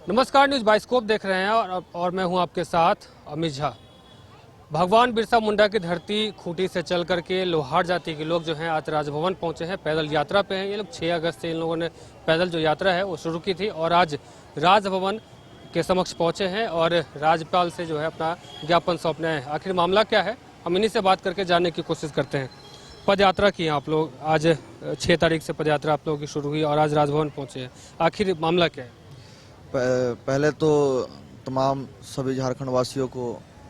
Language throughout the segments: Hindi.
नमस्कार, न्यूज़ बाइस्कोप देख रहे हैं और मैं हूं आपके साथ अमित झा। भगवान बिरसा मुंडा की धरती खूंटी से चल करके लोहार जाति के लोग जो हैं आज राजभवन पहुंचे हैं। पैदल यात्रा पे हैं ये लोग। 6 अगस्त से इन लोगों ने पैदल जो यात्रा है वो शुरू की थी और आज राजभवन के समक्ष पहुंचे हैं और राज्यपाल से जो है अपना ज्ञापन सौंपने आए हैं। आखिर मामला क्या है, हम इन्हीं से बात करके जानने की कोशिश करते हैं। पद यात्रा की आप लोग, आज 6 तारीख से पद यात्रा आप लोगों की शुरू हुई और आज राजभवन पहुँचे हैं। आखिर मामला क्या है? पहले तो तमाम सभी झारखंड वासियों को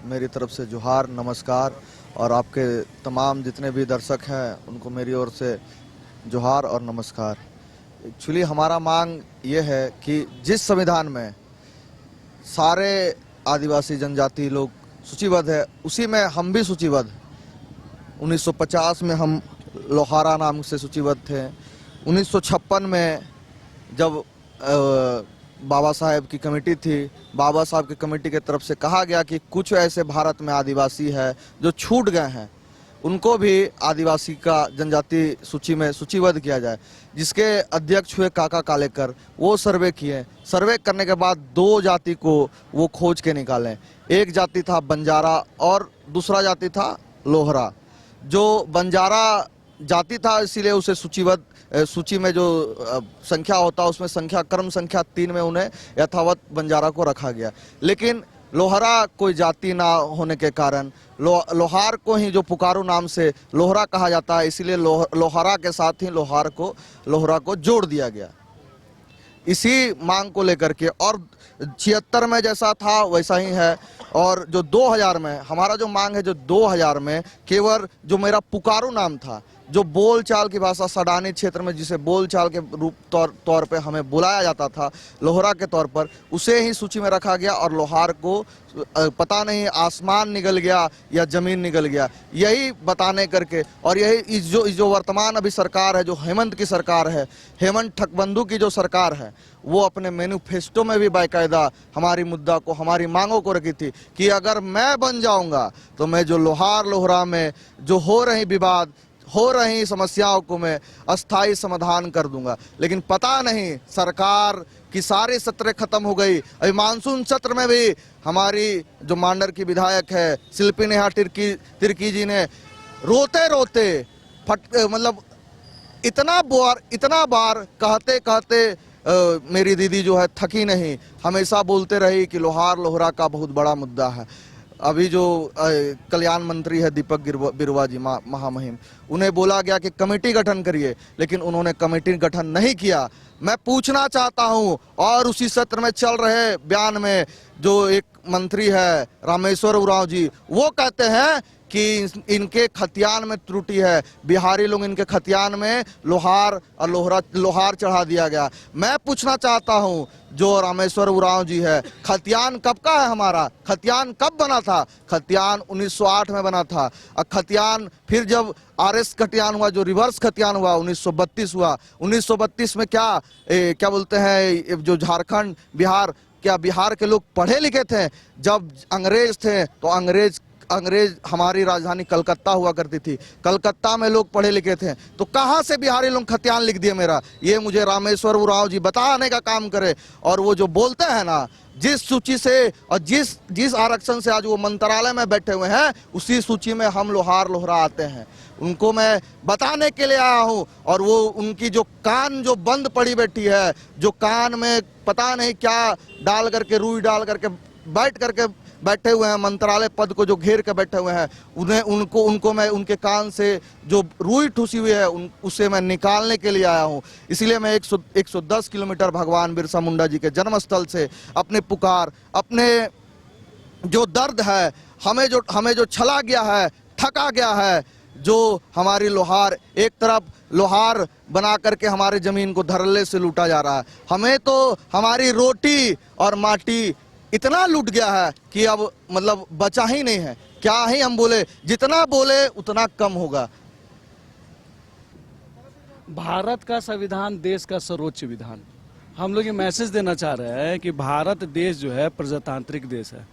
मेरी तरफ से जोहार, नमस्कार, और आपके तमाम जितने भी दर्शक हैं उनको मेरी ओर से जोहार और नमस्कार। एक्चुअली हमारा मांग ये है कि जिस संविधान में सारे आदिवासी जनजाति लोग सूचीबद्ध है उसी में हम भी सूचीबद्ध। 1950 में हम लोहारा नाम से सूचीबद्ध थे। 1956 में जब बाबा साहेब की कमेटी थी, बाबा साहब की कमेटी की तरफ से कहा गया कि कुछ ऐसे भारत में आदिवासी है जो छूट गए हैं, उनको भी आदिवासी का जनजाति सूची में सूचीबद्ध किया जाए, जिसके अध्यक्ष हुए काका कालेकर। वो सर्वे किए, सर्वे करने के बाद 2 जाति को वो खोज के निकालें। एक जाति था बंजारा और दूसरा जाति था लोहरा। जो बंजारा जाति था इसीलिए उसे सूचीबद्ध सूची में जो संख्या होता है उसमें संख्या क्रम संख्या 3 में उन्हें यथावत बंजारा को रखा गया। लेकिन लोहरा कोई जाति ना होने के कारण लोहार को ही जो पुकारू नाम से लोहरा कहा जाता है, इसीलिए लोहारा के साथ ही लोहरा को जोड़ दिया गया। इसी मांग को लेकर के, और 76 में जैसा था वैसा ही है। और जो 2000 में हमारा जो मांग है, जो 2000 में केवल जो मेरा पुकारू नाम था, जो बोलचाल की भाषा सडानी क्षेत्र में जिसे बोलचाल के रूप तौर पे हमें बुलाया जाता था लोहरा के तौर पर, उसे ही सूची में रखा गया। और लोहार को पता नहीं आसमान निकल गया या जमीन निकल गया, यही बताने करके। और यही जो वर्तमान अभी सरकार है, जो हेमंत की सरकार है, हेमंत ठगबंधु की जो सरकार है, वो अपने मैनिफेस्टो में भी बाकायदा हमारी मुद्दा को, हमारी मांगों को रखी थी कि अगर मैं बन जाऊंगा तो मैं जो लोहारा में जो हो रही विवाद, हो रही समस्याओं को मैं अस्थायी समाधान कर दूंगा। लेकिन पता नहीं सरकार की सारी सत्र खत्म हो गई। अभी मानसून सत्र में भी हमारी जो मांडर की विधायक है शिल्पी नेहा तिर्की जी ने रोते रोते मतलब इतना बार कहते कहते मेरी दीदी जो है थकी नहीं, हमेशा बोलते रही कि लोहरा का बहुत बड़ा मुद्दा है। अभी जो कल्याण मंत्री है दीपक बिरुवा जी महामहिम, उन्हें बोला गया कि कमेटी गठन करिए, लेकिन उन्होंने कमेटी गठन नहीं किया। मैं पूछना चाहता हूं, और उसी सत्र में चल रहे बयान में जो एक मंत्री है रामेश्वर उरांव जी, वो कहते हैं कि इनके खतियान में त्रुटि है, बिहारी लोग इनके खतियान में लोहार चढ़ा दिया गया। मैं पूछना चाहता हूं, जो रामेश्वर उरांव जी है, खतियान कब का है हमारा? खतियान कब बना था? खतियान 1908 में बना था। और खतियान फिर जब आरएस खतियान हुआ, जो रिवर्स खतियान हुआ, 1932 हुआ। 1932 में क्या बोलते हैं, जो झारखंड बिहार के लोग पढ़े लिखे थे। जब अंग्रेज थे तो अंग्रेज हमारी राजधानी कलकत्ता हुआ करती थी, कलकत्ता में लोग पढ़े लिखे थे, तो कहां से बिहारी लोग खतियान लिख दिए मेरा? ये मुझे रामेश्वर उरांव जी बताने का काम करे। और वो जो बोलते हैं ना, जिस सूची से और जिस आरक्षण से आज वो मंत्रालय में बैठे हुए हैं, उसी सूची में हम लोहरा आते हैं। उनको मैं बताने के लिए आया हूं। और वो उनकी जो कान जो बंद पड़ी बैठी है, जो कान में पता नहीं क्या डाल करके, रुई डाल करके बैठे हुए हैं, मंत्रालय पद को जो घेर के बैठे हुए हैं, उनको मैं उनके कान से जो रुई ठूसी हुई है उसे मैं निकालने के लिए आया हूं। इसलिए मैं 110 किलोमीटर भगवान बिरसा मुंडा जी के जन्मस्थल से अपने पुकार, अपने जो दर्द है, हमें जो छला गया है, थका गया है, जो हमारी लोहार, एक तरफ लोहार बना करके हमारे जमीन को धड़ल्ले से लूटा जा रहा है, हमें तो हमारी रोटी और माटी इतना लूट गया है कि अब मतलब बचा ही नहीं है। क्या ही हम बोले, जितना बोले उतना कम होगा। भारत का संविधान देश का सर्वोच्च विधान। हम लोग ये मैसेज देना चाह रहे हैं कि भारत देश जो है प्रजातांत्रिक देश है।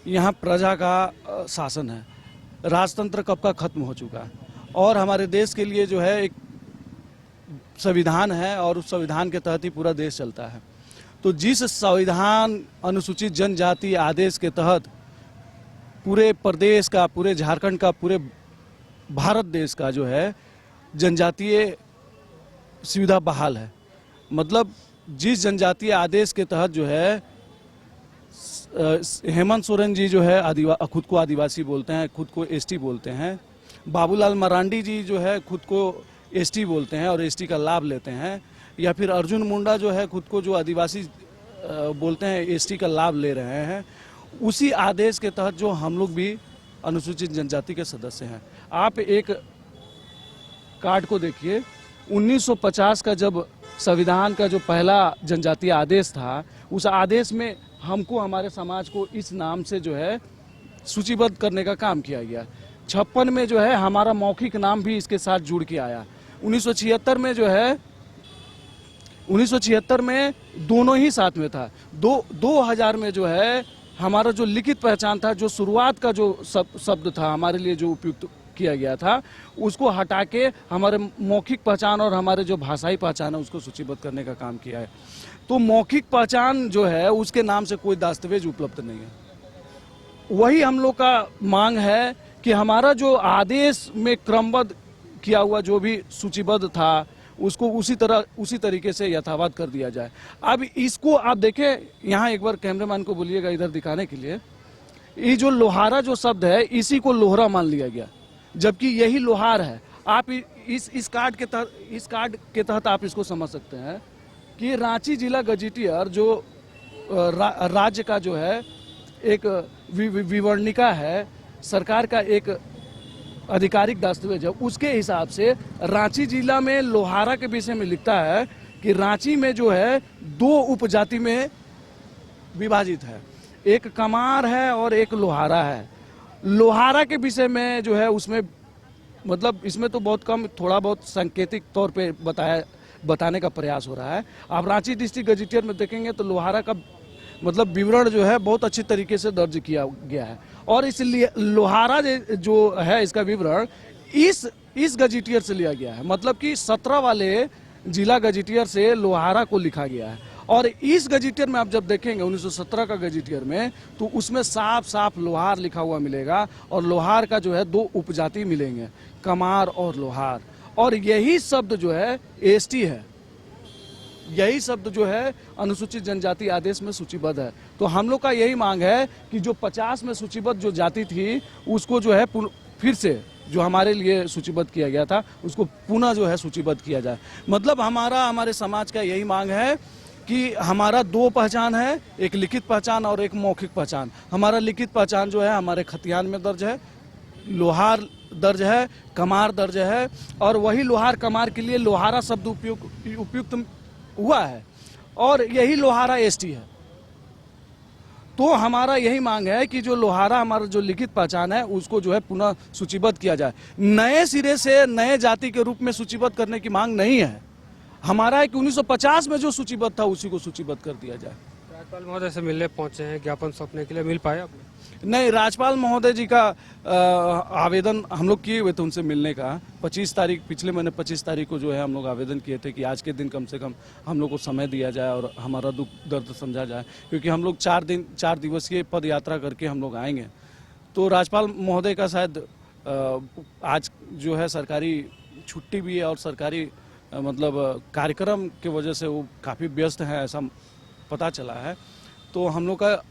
यहाँ प्रजा का शासन है, राजतंत्र कब का खत्म हो चुका है। और हमारे देश के लिए जो है एक संविधान है और उस संविधान के तहत ही पूरा देश चलता है। तो जिस संविधान अनुसूचित जनजाति आदेश के तहत पूरे प्रदेश का, पूरे झारखंड का, पूरे भारत देश का जो है जनजातीय सुविधा बहाल है, मतलब जिस जनजातीय आदेश के तहत जो है हेमंत सोरेन जी जो है खुद को आदिवासी बोलते हैं, खुद को एसटी बोलते हैं, बाबूलाल मरांडी जी जो है खुद को एसटी बोलते हैं और एसटी का लाभ लेते हैं, या फिर अर्जुन मुंडा जो है खुद को जो आदिवासी बोलते हैं एसटी का लाभ ले रहे हैं, उसी आदेश के तहत जो हम लोग भी अनुसूचित जनजाति के सदस्य हैं। आप एक कार्ड को देखिए, 1950 का जब संविधान का जो पहला जनजातीय आदेश था, उस आदेश में हमको, हमारे समाज को इस नाम से जो है सूचीबद्ध करने का काम किया गया। 56 में जो है हमारा मौखिक नाम भी इसके साथ जुड़ के आया। 1976 में जो है 1976 में दोनों ही साथ में था। 2000 में जो है हमारा जो लिखित पहचान था, जो शुरुआत का जो शब्द था हमारे लिए जो उपयुक्त किया गया था, उसको हटा के हमारे मौखिक पहचान और हमारे जो भाषाई पहचान है उसको सूचीबद्ध करने का काम किया है। तो मौखिक पहचान जो है उसके नाम से कोई दस्तावेज उपलब्ध नहीं है। वही हम लोग का मांग है कि हमारा जो आदेश में क्रमबद्ध किया हुआ जो भी सूचीबद्ध था उसको उसी तरीके से यथावत कर दिया जाए। अब इसको आप देखें, यहाँ एक बार कैमरामैन को बोलिएगा इधर दिखाने के लिए, ये जो लोहारा जो शब्द है इसी को लोहरा मान लिया गया, जबकि यही लोहार है। आप इस कार्ड के तहत आप इसको समझ सकते हैं कि रांची जिला गजेटियर जो राज्य का जो है एक विवरणिका है, सरकार का एक आधिकारिक दस्तावेज है, उसके हिसाब से रांची जिला में लोहारा के विषय में लिखता है कि रांची में जो है 2 उपजाति में विभाजित है, एक कमार है और एक लोहारा है। लोहारा के विषय में जो है उसमें मतलब इसमें तो बहुत कम, थोड़ा बहुत सांकेतिक तौर पे बताने का प्रयास हो रहा है। आप रांची डिस्ट्रिक्ट गजेटियर में देखेंगे तो लोहारा का मतलब विवरण जो है बहुत अच्छी तरीके से दर्ज किया गया है, और इसलिए लोहारा जो है इसका विवरण इस गजेटियर से लिया गया है, मतलब कि 17 वाले जिला गजेटियर से लोहारा को लिखा गया है। और इस गजेटियर में आप जब देखेंगे 1917 का गजेटियर में, तो उसमें साफ साफ लोहार लिखा हुआ मिलेगा, और लोहार का जो है 2 उपजाति मिलेंगे, कमार और लोहार, और यही शब्द जो है एसटी है, यही शब्द जो है अनुसूचित जनजाति आदेश में सूचीबद्ध है। तो हम लोग का यही मांग है कि जो 50 में सूचीबद्ध जो जाति थी उसको जो है फिर से जो हमारे लिए सूचीबद्ध किया गया था उसको पुनः जो है सूचीबद्ध किया जाए। मतलब हमारे समाज का यही मांग है कि हमारा 2 पहचान है, एक लिखित पहचान और एक मौखिक पहचान। हमारा लिखित पहचान जो है हमारे खतियान में दर्ज है, लोहार दर्ज है, कमार दर्ज है, और वही लोहार कमार के लिए लोहारा शब्द उपयुक्त हुआ है, और यही लोहारा एसटी है। तो हमारा यही मांग है कि जो लोहारा हमारा जो लिखित पहचान है उसको जो है पुनः सूचीबद्ध किया जाए। नए सिरे से नए जाति के रूप में सूचीबद्ध करने की मांग नहीं है। हमारा है कि 1950 में जो सूचीबद्ध था उसी को सूचीबद्ध कर दिया जाए। राज्यपाल महोदय से मिलने पहुंचे हैं, ज्ञापन सौंपने के लिए, मिल पाए आपने? नहीं, राज्यपाल महोदय जी का आवेदन हम लोग किए हुए थे उनसे मिलने का। 25 तारीख, पिछले महीने 25 तारीख को जो है हम लोग आवेदन किए थे कि आज के दिन कम से कम हम लोग को समय दिया जाए और हमारा दुख दर्द समझा जाए, क्योंकि हम लोग 4 दिवसीय पद यात्रा करके हम लोग आएंगे। तो राज्यपाल महोदय का शायद आज जो है सरकारी छुट्टी भी है और सरकारी मतलब कार्यक्रम की वजह से वो काफ़ी व्यस्त हैं, ऐसा पता चला है। तो हम लोग का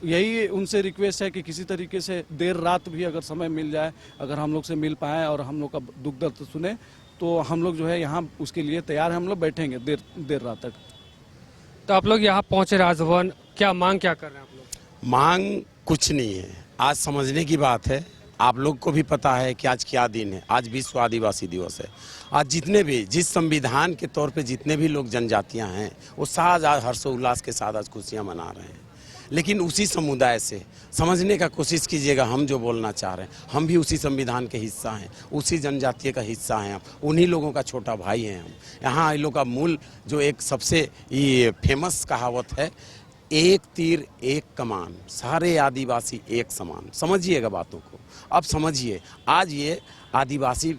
यही उनसे रिक्वेस्ट है कि किसी तरीके से देर रात भी अगर समय मिल जाए, अगर हम लोग से मिल पाएँ और हम लोग का दुख दर्द सुने, तो हम लोग जो है यहाँ उसके लिए तैयार हैं। हम लोग बैठेंगे देर रात तक। तो आप लोग यहाँ पहुँचे राजभवन, क्या मांग क्या कर रहे हैं आप लोग? मांग कुछ नहीं है, आज समझने की बात है। आप लोग को भी पता है कि आज क्या दिन है, आज विश्व आदिवासी दिवस है। आज जितने भी जिस संविधान के तौर पे जितने भी लोग जनजातियां हैं वो साज आज हर्षोल्लास के साथ आज खुशियां मना रहे हैं, लेकिन उसी समुदाय से समझने का कोशिश कीजिएगा। हम जो बोलना चाह रहे हैं, हम भी उसी संविधान के हिस्सा हैं, उसी जनजातीय का हिस्सा हैं, हम उन्हीं लोगों का छोटा भाई हैं। हम यहाँ इन लोग का मूल जो एक सबसे ये फेमस कहावत है, एक तीर एक कमान, सारे आदिवासी एक समान। समझिएगा बातों को, अब समझिए। आज ये आदिवासी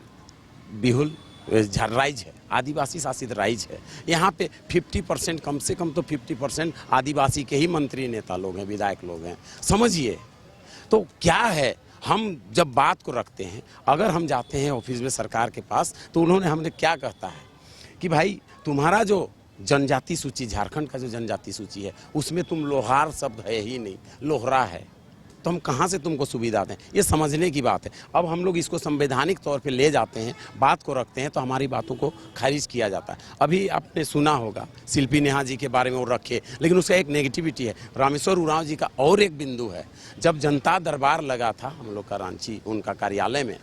बिहुल राइज है, आदिवासी शासित राज्य है। यहाँ पे 50% कम से कम तो 50% आदिवासी के ही मंत्री नेता लोग हैं, विधायक लोग हैं। समझिए तो क्या है, हम जब बात को रखते हैं, अगर हम जाते हैं ऑफिस में सरकार के पास तो उन्होंने हमने क्या कहता है कि भाई तुम्हारा जो जनजाति सूची, झारखंड का जो जनजाति सूची है उसमें तुम लोहार शब्द है ही नहीं, लोहरा है, तो हम कहाँ से तुमको सुविधा दें। ये समझने की बात है। अब हम लोग इसको संवैधानिक तौर पे ले जाते हैं, बात को रखते हैं तो हमारी बातों को खारिज किया जाता है। अभी आपने सुना होगा शिल्पी नेहा जी के बारे में वो रखे, लेकिन उसका एक नेगेटिविटी है। रामेश्वर उरांव जी का और एक बिंदु है, जब जनता दरबार लगा था हम लोग का रांची उनका कार्यालय में,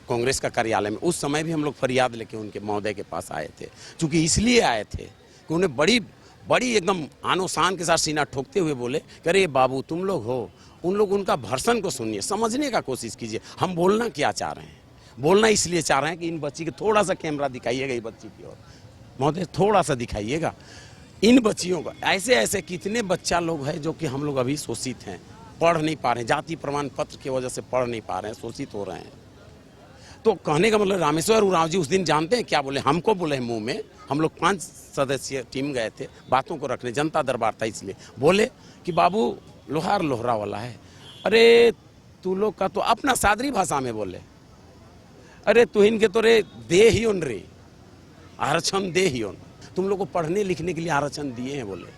कांग्रेस का कार्यालय में, उस समय भी हम लोग फरियाद लेके उनके महोदय के पास आए थे। चूँकि इसलिए आए थे कि उन्हें बड़ी एकदम आनो शान के साथ सीना ठोकते हुए बोले कि अरे बाबू तुम लोग हो, उन लोग उनका भर्सन को सुनिए, समझने का कोशिश कीजिए हम बोलना क्या चाह रहे हैं। बोलना इसलिए चाह रहे हैं कि इन बच्ची के थोड़ा सा कैमरा दिखाइएगा, ये बच्ची की ओर महोदय थोड़ा सा दिखाइएगा। इन बच्चियों को ऐसे ऐसे कितने बच्चा लोग हैं जो कि हम लोग अभी शोषित हैं, पढ़ नहीं पा रहे हैं, जाति प्रमाण पत्र की वजह से पढ़ नहीं पा रहे हैं, शोषित हो रहे हैं। तो कहने का मतलब रामेश्वर उरांव जी उस दिन जानते हैं क्या बोले, हमको बोले मुंह में, हम लोग 5 सदस्यीय टीम गए थे बातों को रखने, जनता दरबार था इसलिए, बोले कि बाबू लोहार लोहरा वाला है। अरे तू लोग का तो अपना सादरी भाषा में बोले, अरे तू इनके तो रे दे ही उन रे आरक्षण दे ही उन, तुम लोग को पढ़ने लिखने के लिए आरक्षण दिए हैं, बोले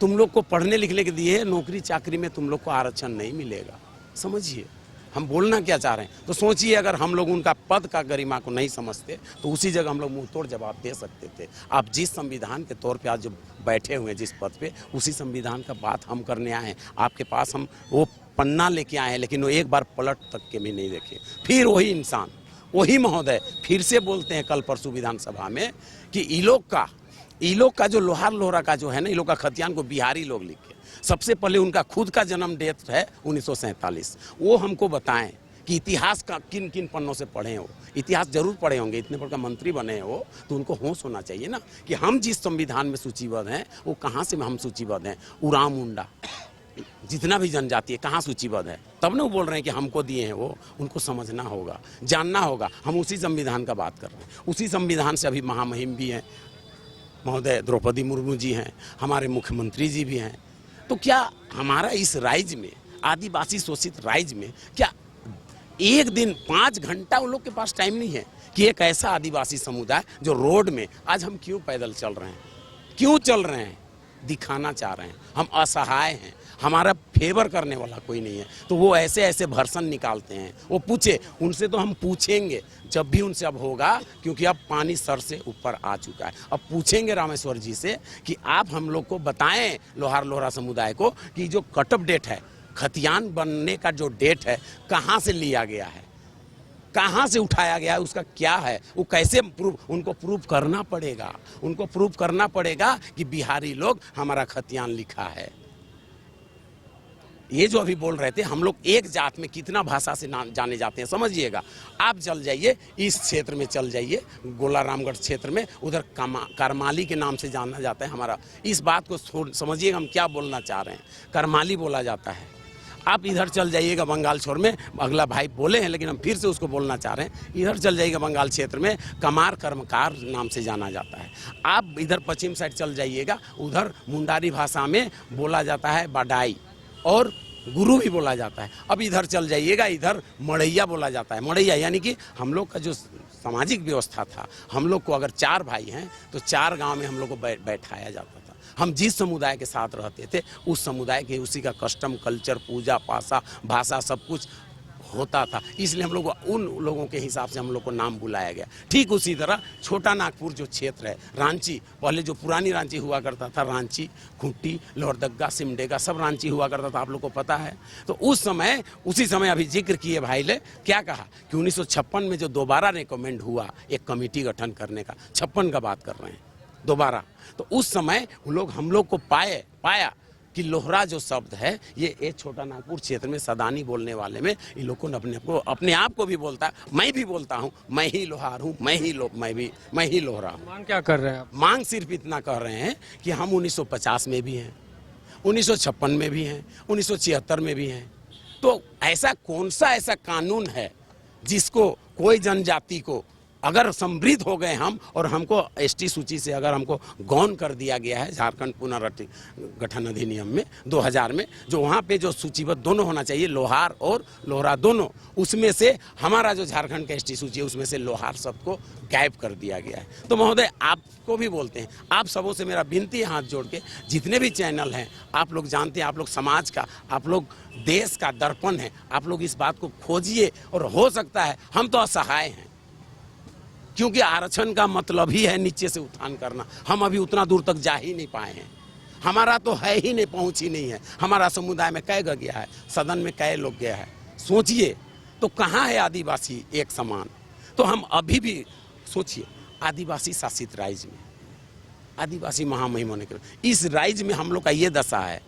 तुम लोग को पढ़ने लिखने के दिए हैं, नौकरी चाकरी में तुम लोग को आरक्षण नहीं मिलेगा। समझिए हम बोलना क्या चाह रहे हैं। तो सोचिए अगर हम लोग उनका पद का गरिमा को नहीं समझते तो उसी जगह हम लोग मुंह तोड़ जवाब दे सकते थे। आप जिस संविधान के तौर पे आज जो बैठे हुए हैं जिस पद पे, उसी संविधान का बात हम करने आए हैं। आपके पास हम वो पन्ना लेके आए हैं, लेकिन वो एक बार पलट तक के भी नहीं देखे। फिर वही इंसान, वही महोदय फिर से बोलते हैं कल परसों विधानसभा में कि ई लोग का जो लोहार लोहरा का जो है ना, ई लोग का खतियान को बिहारी लोग लिख के, सबसे पहले उनका खुद का जन्म डेट है 1947। वो हमको बताएं कि इतिहास का किन किन पन्नों से पढ़े हो। इतिहास जरूर पढ़े होंगे, इतने बड़का मंत्री बने हो तो उनको होश होना चाहिए ना कि हम जिस संविधान में सूचीबद्ध हैं वो कहाँ से हम सूचीबद्ध हैं। उरांव मुंडा जितना भी जनजाति है कहाँ सूचीबद्ध है, तब ना वो बोल रहे हैं कि हमको दिए हैं। वो उनको समझना होगा, जानना होगा। हम उसी संविधान का बात कर रहे हैं। उसी संविधान से अभी महामहिम भी हैं महोदय द्रौपदी मुर्मू जी हैं, हमारे मुख्यमंत्री जी भी हैं। तो क्या हमारा इस राज्य में, आदिवासी शोषित राज्य में, क्या एक दिन 5 घंटा उन लोग के पास टाइम नहीं है कि एक ऐसा आदिवासी समुदाय जो रोड में, आज हम क्यों पैदल चल रहे हैं, क्यों चल रहे हैं, दिखाना चाह रहे हैं हम असहाय हैं, हमारा फेवर करने वाला कोई नहीं है। तो वो ऐसे ऐसे भर्सन निकालते हैं। वो पूछे, उनसे तो हम पूछेंगे जब भी उनसे अब होगा, क्योंकि अब पानी सर से ऊपर आ चुका है। अब पूछेंगे रामेश्वर जी से कि आप हम लोग को बताएं, लोहार लोहरा समुदाय को, कि जो कट ऑफ डेट है, खतियान बनने का जो डेट है, कहाँ से लिया गया है, कहाँ से उठाया गया है, उसका क्या है, वो कैसे उनको प्रूफ करना पड़ेगा। उनको प्रूफ करना पड़ेगा कि बिहारी लोग हमारा खतियान लिखा है। ये जो अभी बोल रहे थे, हम लोग एक जात में कितना भाषा से जाने जाते हैं, समझिएगा। आप चल जाइए इस क्षेत्र में, चल जाइए गोला रामगढ़ क्षेत्र में, उधर करमाली के नाम से जाना जाता है हमारा। इस बात को समझिएगा हम क्या बोलना चाह रहे हैं। करमाली बोला जाता है। आप इधर चल जाइएगा बंगाल छोर में, अगला भाई बोले हैं लेकिन हम फिर से उसको बोलना चाह रहे हैं। इधर चल जाइएगा बंगाल क्षेत्र में, कमार कर्मकार नाम से जाना जाता है। आप इधर पश्चिम साइड चल जाइएगा, उधर मुंडारी भाषा में बोला जाता है बाडाई, और गुरु भी बोला जाता है। अब इधर चल जाइएगा, इधर मड़ैया बोला जाता है। मड़ैया यानी कि हम लोग का जो सामाजिक व्यवस्था था, हम लोग को अगर 4 भाई हैं तो 4 गांव में हम लोग को बैठाया जाता था। हम जिस समुदाय के साथ रहते थे उस समुदाय के उसी का कस्टम, कल्चर, पूजा पासा, भाषा सब कुछ होता था। इसलिए हम लोग उन लोगों के हिसाब से हम लोग को नाम बुलाया गया। ठीक उसी तरह छोटा नागपुर जो क्षेत्र है, रांची, पहले जो पुरानी रांची हुआ करता था, रांची, खूंटी, लोहरदगा, सिमडेगा, सब रांची हुआ करता था, आप लोग को पता है। तो उस समय, उसी समय अभी जिक्र किए भाई ने क्या कहा कि 1956 में जो दोबारा रिकमेंड हुआ एक कमेटी गठन करने का, 56 का बात कर रहे हैं दोबारा, तो उस समय हम लोग को पाया कि लोहरा जो शब्द है ये छोटा नागपुर क्षेत्र में सदानी बोलने वाले में इन लोगों ने अपने आप को भी बोलता है। मैं भी बोलता हूँ, मैं ही लोहार हूँ, मैं ही लोहरा हूँ। मांग क्या कर रहे हैं आप? मांग सिर्फ इतना कर रहे हैं कि हम 1950 में भी हैं, 1956 में भी हैं, 1976 में भी हैं। तो ऐसा कौन सा ऐसा कानून है जिसको कोई जनजाति को अगर समृद्ध हो गए हम और हमको एसटी सूची से अगर हमको गौन कर दिया गया है झारखंड पुनर्गठन अधिनियम में 2000 में, जो वहाँ पे जो सूचीबद्ध दोनों होना चाहिए, लोहार और लोहरा दोनों, उसमें से हमारा जो झारखंड का एसटी सूची है उसमें से लोहार शब्द को गायब कर दिया गया है। तो महोदय आपको भी बोलते हैं, आप सबों से मेरा विनती है हाथ जोड़ के, जितने भी चैनल हैं, आप लोग जानते हैं, आप लोग समाज का, आप लोग देश का दर्पण है, आप लोग इस बात को खोजिए। और हो सकता है, हम तो असहाय हैं, क्योंकि आरक्षण का मतलब ही है नीचे से उत्थान करना। हम अभी उतना दूर तक जा ही नहीं पाए हैं, हमारा तो है ही नहीं, पहुंच ही नहीं है। हमारा समुदाय में कै गया है, सदन में कै लोग गया है, सोचिए तो कहाँ है आदिवासी एक समान। तो हम अभी भी सोचिए, आदिवासी शासित राज्य में, आदिवासी महामहिम होने के इस राज्य में हम लोग का ये दशा है,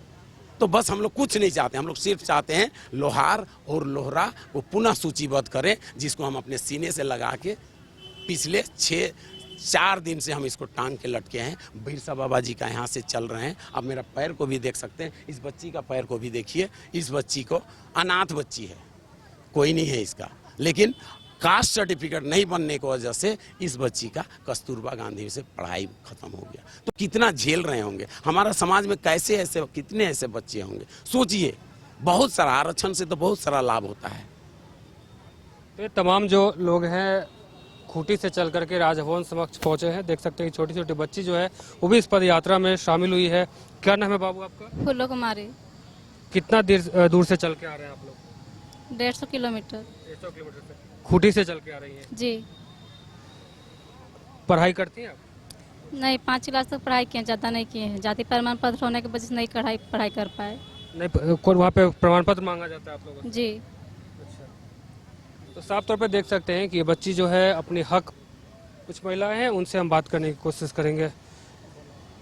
तो बस हम लोग कुछ नहीं चाहते, हम लोग सिर्फ चाहते हैं लोहार और लोहरा को पुनः सूचीबद्ध करें, जिसको हम अपने सीने से लगा के पिछले 4 दिन से हम इसको टांग के लटके हैं। बिरसा बाबा जी का यहाँ से चल रहे हैं। अब मेरा पैर को भी देख सकते हैं, इस बच्ची का पैर को भी देखिए। इस बच्ची को, अनाथ बच्ची है, कोई नहीं है इसका, लेकिन कास्ट सर्टिफिकेट नहीं बनने की वजह से इस बच्ची का कस्तूरबा गांधी से पढ़ाई खत्म हो गया। तो कितना झेल रहे होंगे हमारा समाज में, कैसे ऐसे, कितने ऐसे बच्चे होंगे, सोचिए। बहुत सारा आरक्षण से तो बहुत सारा लाभ होता है। तो ये तमाम जो लोग हैं खूंटी से चल करके राजभवन समक्ष पहुंचे हैं। देख सकते हैं छोटी छोटी बच्ची जो है वो भी इस पद यात्रा में शामिल हुई है। क्या नाम है बाबू आपका? फूलो कुमारी। कितना दूर से चल के आ रहे हैं आप लोग? 150 किलोमीटर। 150 किलोमीटर से खूंटी से चल के आ रही हैं जी। पढ़ाई करती हैं आप? नहीं, 5 क्लास तक पढ़ाई किए, ज़्यादा नहीं किए हैं। जाति प्रमाण पत्र होने की वजह से नहीं पढ़ाई कर पाए। नहीं, वहाँ पे प्रमाण पत्र मांगा जाता है आप लोगों से? जी। तो साफ तौर पे देख सकते हैं कि ये बच्ची जो है अपनी हक, कुछ महिलाएं हैं उनसे हम बात करने की कोशिश करेंगे।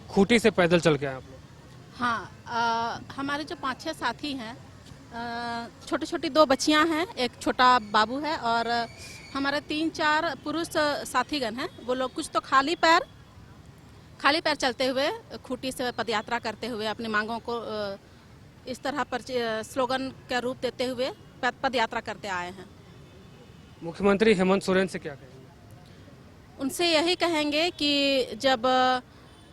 खूंटी से पैदल चल के आए आप लोग? हाँ, हमारे जो 5-6 साथी हैं, छोटी छोटी 2 बच्चियां हैं, एक छोटा बाबू है, और हमारे 3-4 पुरुष साथीगण हैं। वो लोग कुछ तो खाली पैर चलते हुए खूंटी से पदयात्रा करते हुए अपनी मांगों को इस तरह पर स्लोगन का रूप देते हुए पदयात्रा करते आए हैं। मुख्यमंत्री हेमंत सोरेन से क्या कहेंगे? उनसे यही कहेंगे कि जब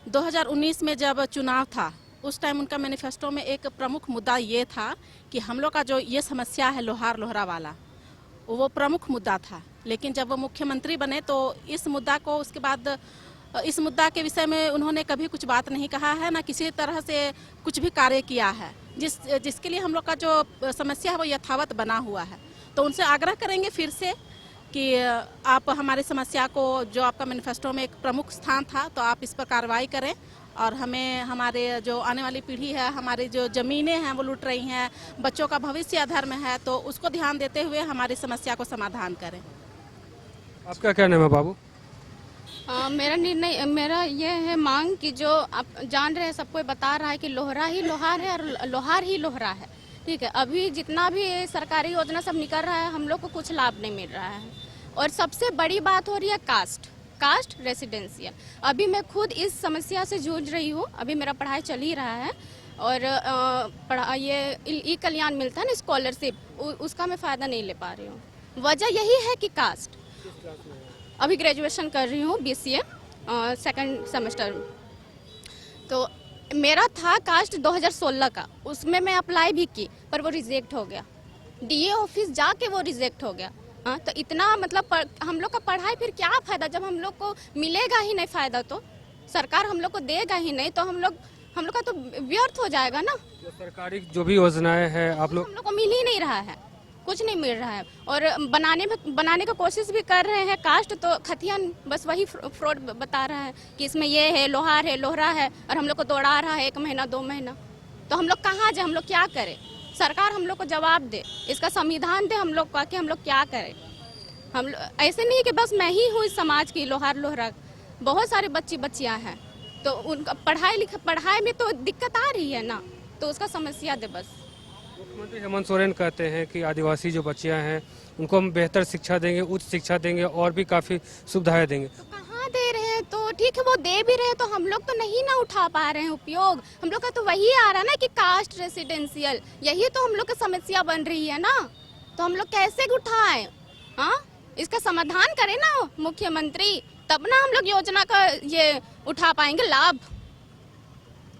2019 में जब चुनाव था, उस टाइम उनका मैनिफेस्टो में एक प्रमुख मुद्दा ये था कि हम लोग का जो ये समस्या है लोहार लोहरा वाला, वो प्रमुख मुद्दा था। लेकिन जब वो मुख्यमंत्री बने तो इस मुद्दा को, उसके बाद इस मुद्दा के विषय में उन्होंने कभी कुछ बात नहीं कहा है, ना किसी तरह से कुछ भी कार्य किया है, जिसके लिए हम लोग का जो समस्या है वो यथावत बना हुआ है। तो उनसे आग्रह करेंगे फिर से कि आप हमारी समस्या को, जो आपका मैनिफेस्टो में एक प्रमुख स्थान था, तो आप इस पर कार्रवाई करें, और हमें, हमारे जो आने वाली पीढ़ी है, हमारी जो ज़मीनें हैं वो लूट रही हैं, बच्चों का भविष्य अधर में है, तो उसको ध्यान देते हुए हमारी समस्या को समाधान करें। आपका क्या नाम है बाबू? मेरा ये है मांग कि जो आप जान रहे हैं, सबको बता रहा है कि लोहरा ही लोहार है और लोहार ही लोहरा है। ठीक है, अभी जितना भी सरकारी योजना सब निकल रहा है, हम लोग को कुछ लाभ नहीं मिल रहा है। और सबसे बड़ी बात हो रही है कास्ट रेसिडेंशियल। अभी मैं खुद इस समस्या से जूझ रही हूँ। अभी मेरा पढ़ाई चल ही रहा है, और ये ई कल्याण मिलता है ना, स्कॉलरशिप, उसका मैं फ़ायदा नहीं ले पा रही हूँ। वजह यही है कि कास्ट। अभी ग्रेजुएशन कर रही हूँ, BCA 2nd सेमेस्टर। तो मेरा था कास्ट 2016 का, उसमें मैं अप्लाई भी की, पर वो रिजेक्ट हो गया। DA ऑफिस जाके वो रिजेक्ट हो गया। हाँ, तो इतना मतलब हम लोग का पढ़ाई फिर क्या फ़ायदा, जब हम लोग को मिलेगा ही नहीं फ़ायदा, तो सरकार हम लोग को देगा ही नहीं, तो हम लोग का तो व्यर्थ हो जाएगा ना। जो सरकारी जो भी योजनाएं हैं आप लोग, हम लोग को मिल ही नहीं रहा है, कुछ नहीं मिल रहा है। और बनाने का कोशिश भी कर रहे हैं कास्ट, तो खतियान बस वही फ्रॉड बता रहा है कि इसमें ये है, लोहार है, लोहरा है, और हम लोग को दौड़ा रहा है 1 महीना 2 महीना। तो हम लोग कहाँ जाए, हम लोग क्या करें? सरकार हम लोग को जवाब दे, इसका संविधान दे हम लोग का कि हम लोग क्या करें। हम ऐसे नहीं कि बस मैं ही हूँ इस समाज की लोहार लोहरा, बहुत सारे बच्चियाँ हैं, तो उनका पढ़ाई में तो दिक्कत आ रही है ना, तो उसका समस्या दे बस। मुख्यमंत्री हेमंत सोरेन कहते हैं कि आदिवासी जो बच्चियां हैं उनको हम बेहतर शिक्षा देंगे, उच्च शिक्षा देंगे, और भी काफ़ी सुविधाएं देंगे। तो कहाँ दे रहे हैं? तो ठीक है, वो दे भी रहे हैं, तो हम लोग तो नहीं ना उठा पा रहे हैं उपयोग। हम लोग का तो वही आ रहा है ना कि कास्ट रेसिडेंशियल, यही तो हम लोग की समस्या बन रही है ना, तो हम लोग कैसे उठाएं? हाँ, इसका समाधान करे ना मुख्यमंत्री, तब ना हम लोग योजना का ये उठा पाएंगे लाभ।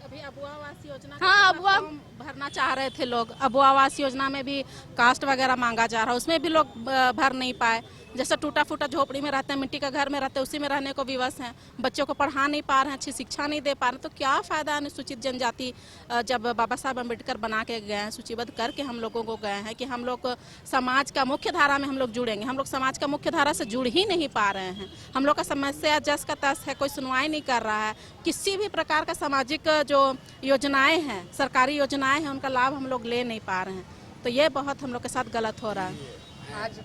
अभी अबुआ आवास योजना हाँ, का अबुआ फॉर्म भरना चाह रहे थे लोग। अबुआ आवास योजना में भी कास्ट वगैरह मांगा जा रहा है, उसमें भी लोग भर नहीं पाए। जैसे टूटा फूटा झोपड़ी में रहते हैं, मिट्टी का घर में रहते हैं, उसी में रहने को विवश हैं। बच्चों को पढ़ा नहीं पा रहे हैं, अच्छी शिक्षा नहीं दे पा रहे हैं, तो क्या फ़ायदा अनुसूचित जनजाति जब बाबा साहब अम्बेडकर बना के गए हैं, सूचीबद्ध करके हम लोगों को गए हैं कि हम लोग समाज का मुख्य धारा में हम लोग जुड़ेंगे। हम लोग समाज का मुख्य धारा से जुड़ ही नहीं पा रहे हैं। हम लोग का समस्या जस का तस है, कोई सुनवाई नहीं कर रहा है। किसी भी प्रकार का सामाजिक जो योजनाएं हैं, सरकारी योजनाएं हैं, उनका लाभ हम लोग ले नहीं पा रहे हैं। तो ये बहुत हम लोग के साथ गलत हो रहा है। आज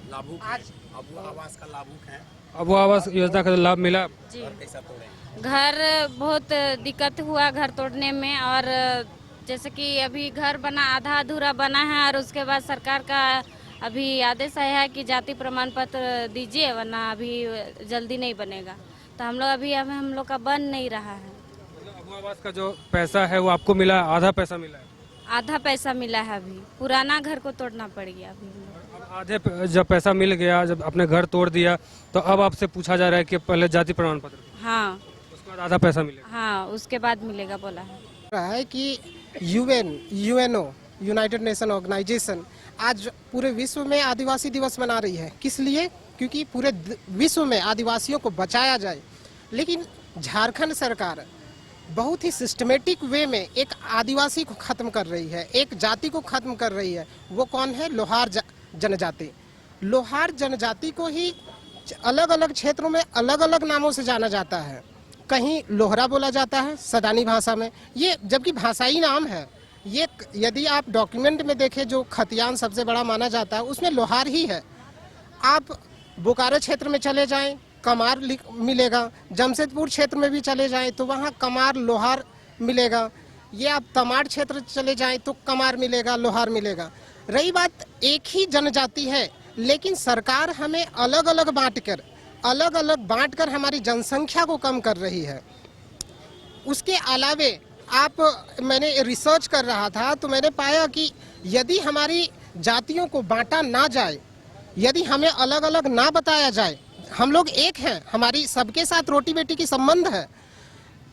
अबुआ आवास का लाभुक है, अब आवास योजना का लाभ मिला? जी, कैसा तोड़े? घर बहुत दिक्कत हुआ घर तोड़ने में। और जैसे कि अभी घर बना, आधा अधूरा बना है, और उसके बाद सरकार का अभी आदेश आया है कि जाति प्रमाण पत्र दीजिए, वरना अभी जल्दी नहीं बनेगा। तो हम लोग अभी हम लोग का बन नहीं रहा है। अब आवास का जो पैसा है वो आपको मिला, आधा पैसा मिला है? आधा पैसा मिला है, अभी पुराना घर को तोड़ना पड़ गया। अभी अब आधे जब पैसा मिल गया, जब अपने घर तोड़ दिया, तो अब आपसे पूछा जा रहा है कि पहले जाति प्रमाण पत्र, हाँ उसके बाद आधा पैसा मिलेगा? हाँ, उसके बाद मिलेगा बोला है। रहा है कि यूएनओ यूनाइटेड नेशन ऑर्गेनाइजेशन आज पूरे विश्व में आदिवासी दिवस मना रही है। किस लिए? क्योंकि पूरे विश्व में आदिवासियों को बचाया जाए। लेकिन झारखंड सरकार बहुत ही सिस्टमेटिक वे में एक आदिवासी को खत्म कर रही है, एक जाति को खत्म कर रही है। वो कौन है? लोहार जनजाति। लोहार जनजाति को ही अलग अलग क्षेत्रों में अलग अलग नामों से जाना जाता है। कहीं लोहरा बोला जाता है सदानी भाषा में, ये जबकि भाषाई नाम है। ये यदि आप डॉक्यूमेंट में देखें, जो खतियान सबसे बड़ा माना जाता है, उसमें लोहार ही है। आप बोकारो क्षेत्र में चले जाएं, कमार मिलेगा। जमशेदपुर क्षेत्र में भी चले जाएं तो वहाँ कमार लोहार मिलेगा। ये आप तमाड़ क्षेत्र चले जाएं तो कमार मिलेगा, लोहार मिलेगा। रही बात, एक ही जनजाति है, लेकिन सरकार हमें अलग अलग बांट कर हमारी जनसंख्या को कम कर रही है। उसके अलावे मैंने रिसर्च कर रहा था तो मैंने पाया कि यदि हमारी जातियों को बांटा ना जाए, यदि हमें अलग अलग ना बताया जाए, हम लोग एक हैं, हमारी सबके साथ रोटी बेटी की संबंध है।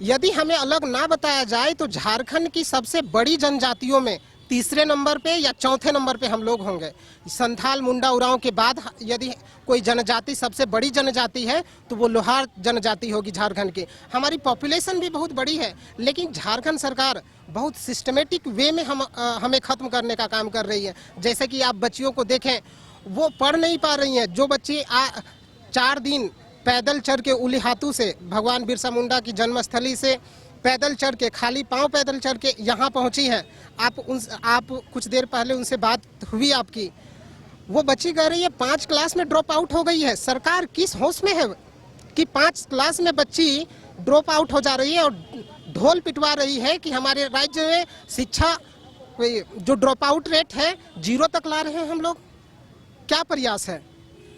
यदि हमें अलग ना बताया जाए तो झारखंड की सबसे बड़ी जनजातियों में तीसरे नंबर पे या चौथे नंबर पे हम लोग होंगे। संथाल मुंडा उरांव के बाद यदि कोई जनजाति सबसे बड़ी जनजाति है तो वो लोहार जनजाति होगी झारखंड की। हमारी पॉपुलेशन भी बहुत बड़ी है, लेकिन झारखंड सरकार बहुत सिस्टमेटिक वे में हमें ख़त्म करने का काम कर रही है। जैसे कि आप बच्चियों को देखें, वो पढ़ नहीं पा रही हैं। जो बच्ची 4 दिन पैदल चढ़ के उलीहातू से, भगवान बिरसा मुंडा की जन्मस्थली से पैदल चढ़ के, खाली पांव पैदल चढ़ के यहाँ पहुँची है। आप कुछ देर पहले उनसे बात हुई आपकी, वो बच्ची कह रही है 5 क्लास में ड्रॉप आउट हो गई है। सरकार किस होश में है कि 5 क्लास में बच्ची ड्रॉप आउट हो जा रही है और ढोल पिटवा रही है कि हमारे राज्य में शिक्षा जो ड्रॉप आउट रेट है 0 तक ला रहे हैं हम लोग। क्या प्रयास है?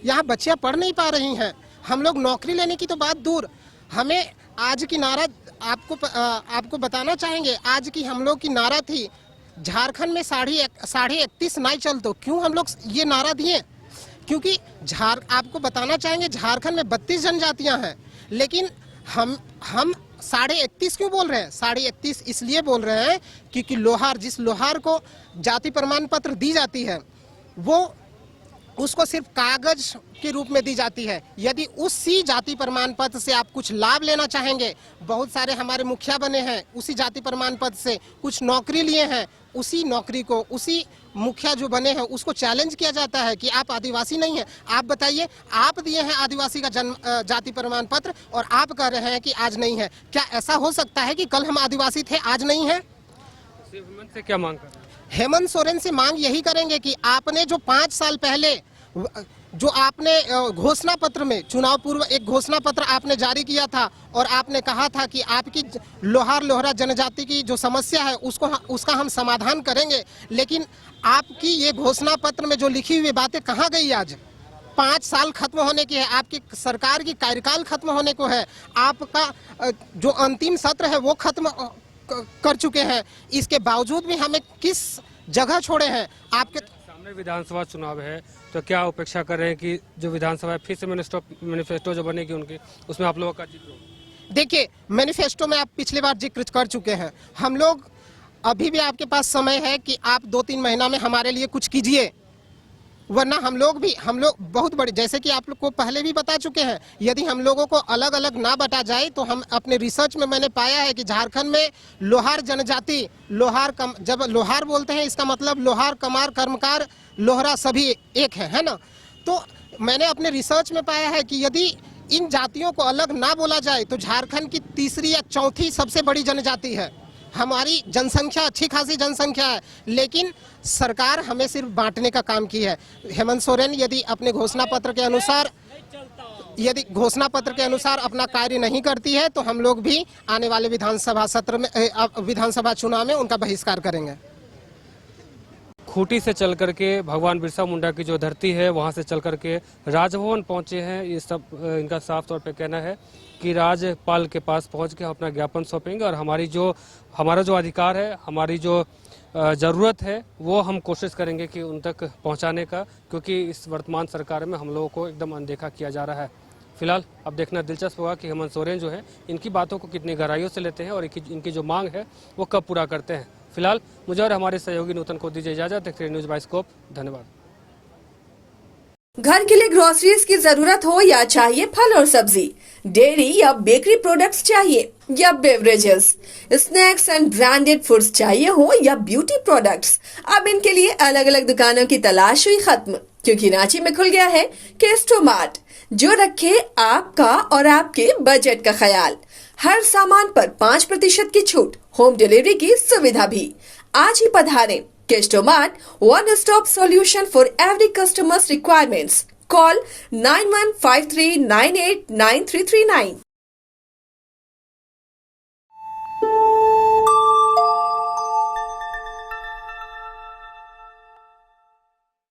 यहाँ बच्चियाँ पढ़ नहीं पा रही हैं। हम लोग नौकरी लेने की तो बात दूर, हमें आज की नारा आपको बताना चाहेंगे। आज की हम लोग की नारा थी, झारखंड में 31.5 नाई चल। तो क्यों हम लोग ये नारा दिए? क्योंकि आपको बताना चाहेंगे झारखंड में 32 जनजातियां हैं, लेकिन हम 31.5 क्यों बोल रहे हैं? 31.5 इसलिए बोल रहे हैं क्योंकि जिस लोहार को जाति प्रमाण पत्र दी जाती है, वो उसको सिर्फ कागज के रूप में दी जाती है। यदि उसी जाति प्रमाण पत्र से आप कुछ लाभ लेना चाहेंगे, बहुत सारे हमारे मुखिया बने हैं उसी जाति प्रमाण पत्र से, कुछ नौकरी लिए हैं, उसी नौकरी को उसी मुखिया जो बने हैं उसको चैलेंज किया जाता है कि आप आदिवासी नहीं हैं। आप बताइए, आप दिए हैं आदिवासी का जाति प्रमाण पत्र और आप कह रहे हैं कि आज नहीं है। क्या ऐसा हो सकता है कि कल हम आदिवासी थे, आज नहीं है? हेमंत से क्या मांग कर रहे हैं? हेमंत सोरेन से मांग यही करेंगे कि आपने जो 5 साल पहले जो आपने घोषणा पत्र में, चुनाव पूर्व एक घोषणा पत्र आपने जारी किया था और आपने कहा था कि आपकी लोहारा जनजाति की जो समस्या है उसका हम समाधान करेंगे, लेकिन आपकी ये घोषणा पत्र में जो लिखी हुई बातें कहाँ गई? आज 5 साल खत्म होने की है, आपकी सरकार की कार्यकाल खत्म होने को है, आपका जो अंतिम सत्र है वो खत्म कर चुके हैं। इसके बावजूद भी हमें किस जगह छोड़े हैं? आपके विधानसभा चुनाव है तो क्या अपेक्षा कर रहे हैं कि जो विधानसभा फिर से मैनिफेस्टो जो बनेगी उनकी उसमें आप लोगों का जिक्र हो? देखिए, मैनिफेस्टो में आप पिछली बार जिक्र कर चुके हैं। हम लोग अभी भी आपके पास समय है कि आप 2-3 महीना में हमारे लिए कुछ कीजिए, वरना हम लोग बहुत बड़े, जैसे कि आप लोग को पहले भी बता चुके हैं, यदि हम लोगों को अलग अलग ना बटा जाए तो हम अपने रिसर्च में मैंने पाया है कि झारखंड में लोहार जनजाति, जब लोहार बोलते हैं इसका मतलब लोहार, कमार, कर्मकार, लोहरा सभी एक है ना। तो मैंने अपने रिसर्च में पाया है कि यदि इन जातियों को अलग ना बोला जाए तो झारखंड की तीसरी या चौथी सबसे बड़ी जनजाति है। हमारी जनसंख्या अच्छी खासी जनसंख्या है, लेकिन सरकार हमें सिर्फ बांटने का काम की है। हेमंत सोरेन यदि अपने घोषणा पत्र के अनुसार अपना कार्य नहीं करती है तो हम लोग भी आने वाले विधानसभा चुनाव में उनका बहिष्कार करेंगे। खूंटी से चल करके भगवान बिरसा मुंडा की जो धरती है वहां से चल करके राजभवन पहुंचे हैं। ये सब इनका साफ तौर पे कहना है कि राज्यपाल के पास पहुंच के हम अपना ज्ञापन सौंपेंगे और हमारा जो अधिकार है, हमारी जो ज़रूरत है वो हम कोशिश करेंगे कि उन तक पहुंचाने का, क्योंकि इस वर्तमान सरकार में हम लोगों को एकदम अनदेखा किया जा रहा है। फिलहाल अब देखना दिलचस्प होगा कि हेमंत सोरेन जो है इनकी बातों को कितनी गहराइयों से लेते हैं और इनकी जो मांग है वो कब पूरा करते हैं। फिलहाल मुझे और हमारे सहयोगी नूतन को दीजिए इजाजत। देखते रहिए न्यूज़ बाइस्कोप। धन्यवाद। घर के लिए ग्रोसरीज की जरूरत हो या चाहिए फल और सब्जी, डेयरी या बेकरी प्रोडक्ट्स चाहिए या beverages, snacks and branded foods चाहिए हो या ब्यूटी प्रोडक्ट्स, अब इनके लिए अलग अलग दुकानों की तलाश हुई खत्म, क्योंकि रांची में खुल गया है केस्टो मार्ट, जो रखे आपका और आपके बजट का ख्याल। हर सामान पर 5% की छूट, होम डिलीवरी की सुविधा भी। आज ही पधारें। Kesto mart, one stop solution for every customer's requirements. Call 9153989339.